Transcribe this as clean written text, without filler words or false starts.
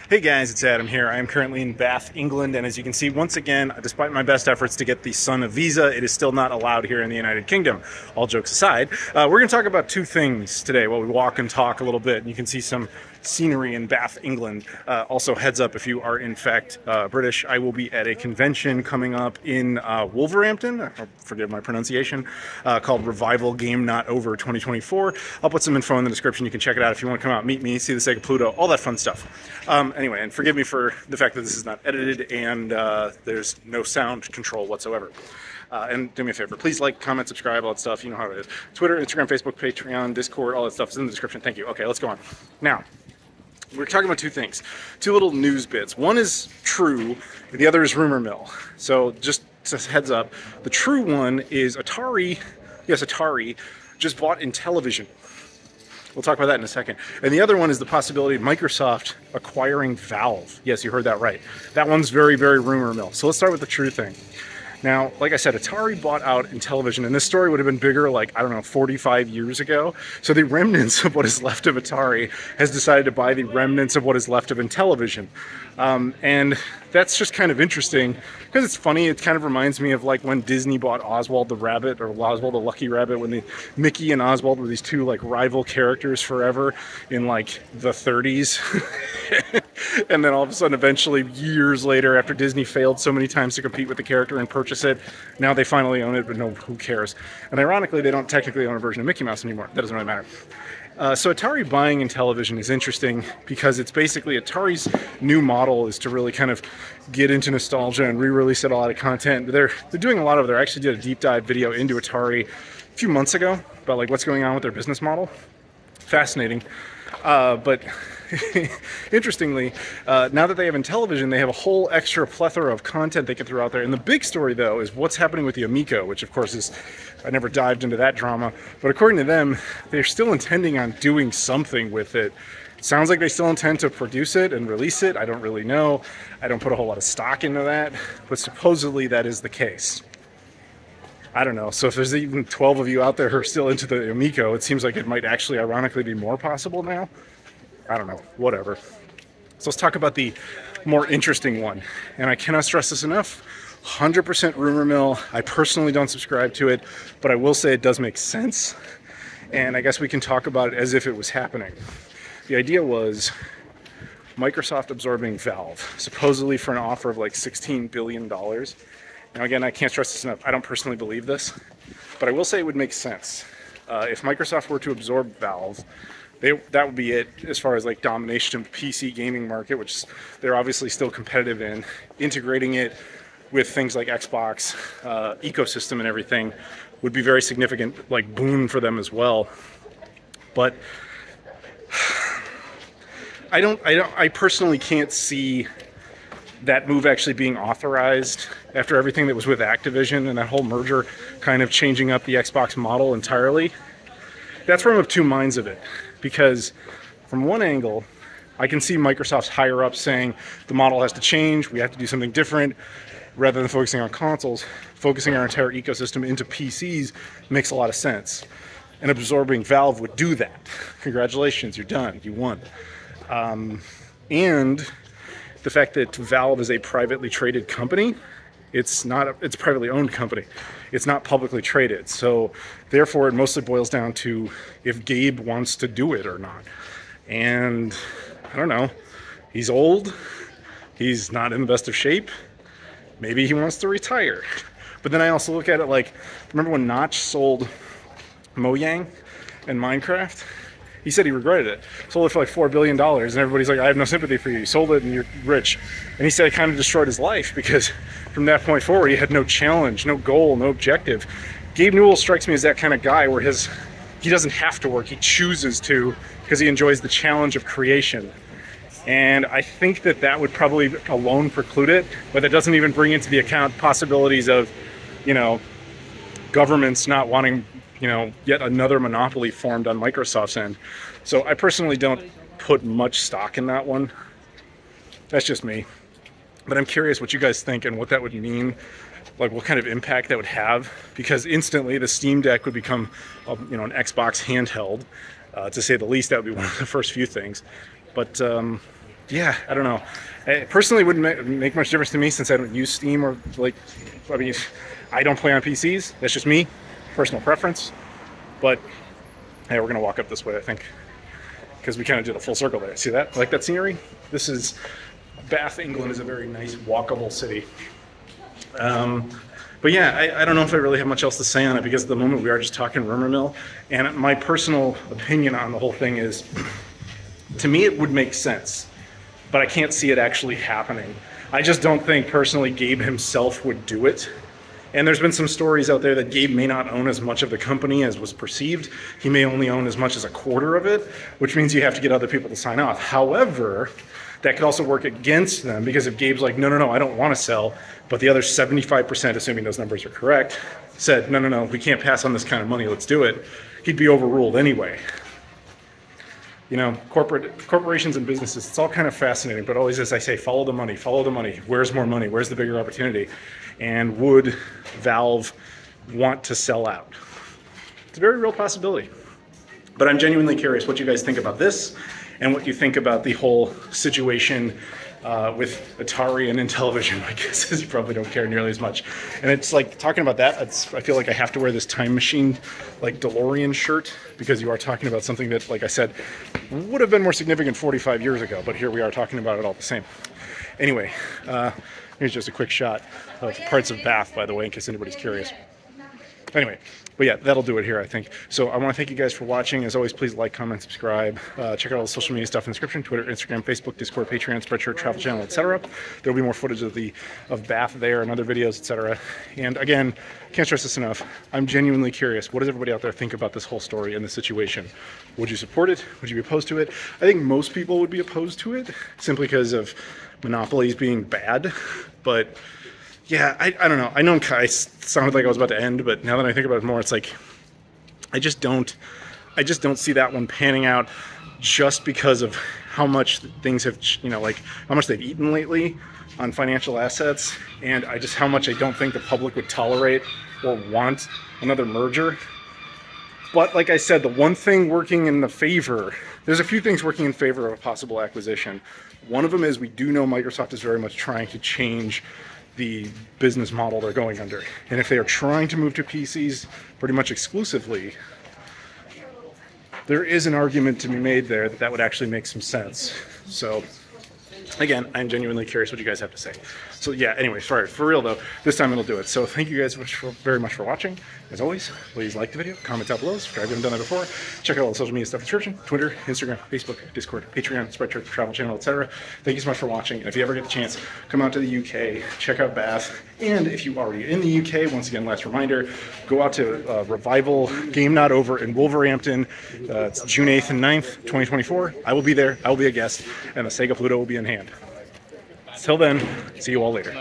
Hey guys, it's Adam here. I am currently in Bath, England, and as you can see, once again, despite my best efforts to get the Sun a visa, it is still not allowed here in the United Kingdom. All jokes aside, we're going to talk about two things today while we walk and talk a little bit, and you can see some scenery in Bath, England. Also, heads up, if you are in fact British, I will be at a convention coming up in Wolverhampton, forgive my pronunciation, called Revival Game Not Over 2024. I'll put some info in the description. You can check it out if you want to come out, meet me, see the Sega Pluto, all that fun stuff. Anyway, and forgive me for the fact that this is not edited and there's no sound control whatsoever. And do me a favor, please like, comment, subscribe, all that stuff. You know how it is. Twitter, Instagram, Facebook, Patreon, Discord, all that stuff is in the description. Thank you. Okay, let's go on. Now, we're talking about two things. Two little news bits. One is true, the other is rumor mill. So just a heads up, the true one is Atari, yes, Atari, just bought Intellivision. We'll talk about that in a second. And the other one is the possibility of Microsoft acquiring Valve. Yes, you heard that right. That one's very, very rumor mill. So let's start with the true thing. Now, like I said, Atari bought out Intellivision, and this story would have been bigger like, I don't know, 45 years ago. So the remnants of what is left of Atari has decided to buy the remnants of what is left of Intellivision. And that's just kind of interesting because it's funny. It kind of reminds me of like when Disney bought Oswald the Rabbit, or Oswald the Lucky Rabbit, when Mickey and Oswald were these two like rival characters forever in like the 30s. And then all of a sudden, eventually, years later, after Disney failed so many times to compete with the character and purchase it, now they finally own it, but no, who cares? And ironically, they don't technically own a version of Mickey Mouse anymore. That doesn't really matter. So Atari buying Intellivision is interesting because it's basically Atari's new model is to really kind of get into nostalgia and re-release a lot of content. They're doing a lot of it. They actually did a deep dive video into Atari a few months ago about like what's going on with their business model. Fascinating. But interestingly, now that they have Intellivision, they have a whole extra plethora of content they can throw out there. And the big story, though, is what's happening with the Amico, which, of course, is... I never dived into that drama. But according to them, they're still intending on doing something with it. Sounds like they still intend to produce it and release it. I don't really know. I don't put a whole lot of stock into that. But supposedly that is the case. I don't know. So if there's even 12 of you out there who are still into the Amico, it seems like it might actually ironically be more possible now. I don't know. Whatever. So let's talk about the more interesting one. And I cannot stress this enough. 100% rumor mill. I personally don't subscribe to it, but I will say it does make sense. And I guess we can talk about it as if it was happening. The idea was Microsoft absorbing Valve, supposedly for an offer of like $16 billion. Now again, I can't stress this enough. I don't personally believe this, but I will say it would make sense. If Microsoft were to absorb Valve, that would be it as far as like domination of the PC gaming market, which they're obviously still competitive in. Integrating it with things like Xbox ecosystem and everything would be very significant, like boon for them as well. But I personally can't see that move actually being authorized after everything that was with Activision and that whole merger kind of changing up the Xbox model entirely. That's where I'm of two minds of it, because from one angle, I can see Microsoft's higher up saying the model has to change, we have to do something different. Rather than focusing on consoles, focusing our entire ecosystem into PCs makes a lot of sense. And absorbing Valve would do that. Congratulations, you're done, you won. And the fact that Valve is a privately traded company, it's a privately owned company. It's not publicly traded. So therefore, it mostly boils down to if Gabe wants to do it or not. And I don't know, he's old, he's not in the best of shape. Maybe he wants to retire. But then I also look at it like, remember when Notch sold Mojang and Minecraft? He said he regretted it. Sold it for like $4 billion, and everybody's like, I have no sympathy for you. You sold it and you're rich. And he said it kind of destroyed his life because from that point forward, he had no challenge, no goal, no objective. Gabe Newell strikes me as that kind of guy where he doesn't have to work, he chooses to because he enjoys the challenge of creation. And I think that would probably alone preclude it, but that doesn't even bring into the account possibilities of, you know, governments not wanting, you know, yet another monopoly formed on Microsoft's end. So I personally don't put much stock in that one. That's just me. But I'm curious what you guys think and what that would mean, like what kind of impact that would have, because instantly the Steam Deck would become, you know, an Xbox handheld. To say the least, that would be one of the first few things. But yeah, I don't know. It personally wouldn't make much difference to me since I don't use Steam or like, I mean, I don't play on PCs. That's just me, personal preference. But hey, we're gonna walk up this way, I think, because we kind of did a full circle there. See that? Like that scenery? This is Bath, England is a very nice walkable city. But yeah, I don't know if I really have much else to say on it because at the moment we are just talking rumor mill. And my personal opinion on the whole thing is, to me it would make sense, but I can't see it actually happening. I just don't think personally Gabe himself would do it. And there's been some stories out there that Gabe may not own as much of the company as was perceived. He may only own as much as a quarter of it, which means you have to get other people to sign off. However, that could also work against them because if Gabe's like, no, I don't want to sell, but the other 75%, assuming those numbers are correct, said, no, we can't pass on this kind of money, let's do it, he'd be overruled anyway. You know, corporations and businesses, it's all kind of fascinating, but always, as I say, follow the money, follow the money. Where's more money? Where's the bigger opportunity? And would Valve want to sell out? It's a very real possibility. But I'm genuinely curious what you guys think about this and what you think about the whole situation with Atari and Intellivision. My guess is you probably don't care nearly as much. And it's like, talking about that, I feel like I have to wear this time machine, like DeLorean shirt, because you are talking about something that, like I said, would have been more significant 45 years ago, but here we are talking about it all the same. Anyway, here's just a quick shot of parts of Bath, by the way, in case anybody's curious. Anyway, but yeah, that'll do it here, I think. So I want to thank you guys for watching. As always, please like, comment, subscribe. Check out all the social media stuff in the description: Twitter, Instagram, Facebook, Discord, Patreon, Spreadshirt, Travel Channel, etc. There'll be more footage of Bath there and other videos, etc. And again, can't stress this enough, I'm genuinely curious. What does everybody out there think about this whole story and the situation? Would you support it? Would you be opposed to it? I think most people would be opposed to it, simply because of monopolies being bad. But yeah, I don't know. I know I sounded like I was about to end, but now that I think about it more, it's like I just don't see that one panning out, just because of how much things have, you know, like how much they've eaten lately on financial assets, and how much I don't think the public would tolerate or want another merger. But like I said, the one thing working in the favor, there's a few things working in favor of a possible acquisition. One of them is we do know Microsoft is very much trying to change the business model they're going under. And if they are trying to move to PCs pretty much exclusively, there is an argument to be made there that would actually make some sense. So again, I'm genuinely curious what you guys have to say. So yeah, anyway, sorry, for real though, this time it'll do it. So thank you guys very much for watching. As always, please like the video, comment down below, subscribe if you haven't done that before. Check out all the social media stuff in the description: Twitter, Instagram, Facebook, Discord, Patreon, Spreadshirt, Travel Channel, etc. Thank you so much for watching. And if you ever get the chance, come out to the UK, check out Bath. And if you're already in the UK, once again, last reminder, go out to Revival Game Not Over in Wolverhampton. It's June 8th and 9th, 2024. I will be there. I will be a guest, and the Sega Pluto will be in hand. Till then, see you all later.